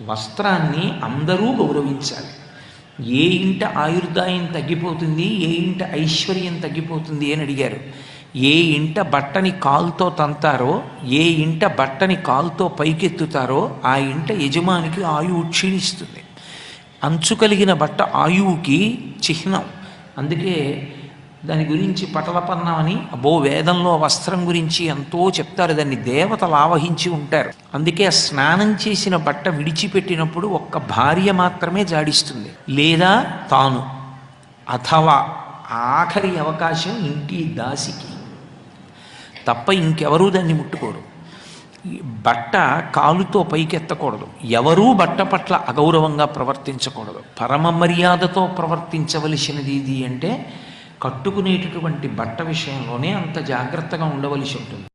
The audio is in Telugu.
వస్త్రాన్ని అందరూ గౌరవించాలి. ఏ ఇంట ఆయుర్దాయం తగ్గిపోతుంది, ఏ ఇంట ఐశ్వర్యం తగ్గిపోతుంది అని అడిగారు. ఏ ఇంట బట్టని కాలుతో తంతారో, ఏ ఇంట బట్టని కాలుతో పైకెత్తుతారో ఆ ఇంట యజమానికి ఆయువు క్షీణిస్తుంది. అంచు కలిగిన బట్ట ఆయువుకి చిహ్నం. అందుకే దాని గురించి పటలపన్నం అని వేదంలో వస్త్రం గురించి ఎంతో చెప్తారు. దాన్ని దేవతలు ఆవహించి ఉంటారు. అందుకే స్నానం చేసిన బట్ట విడిచిపెట్టినప్పుడు ఒక్క భార్య మాత్రమే జాడిస్తుంది, లేదా తాను, అథవా ఆఖరి అవకాశం ఇంటి దాసికి తప్ప ఇంకెవరూ దాన్ని ముట్టుకోరు. బట్ట కాలుతో పైకెత్తకూడదు. ఎవరూ బట్ట పట్ల అగౌరవంగా ప్రవర్తించకూడదు. పరమ మర్యాదతో ప్రవర్తించవలసినది ఇది అంటే కట్టుకునేటటువంటి బట్ట విషయంలోనే అంత జాగ్రత్తగా ఉండవలసి ఉంటుంది.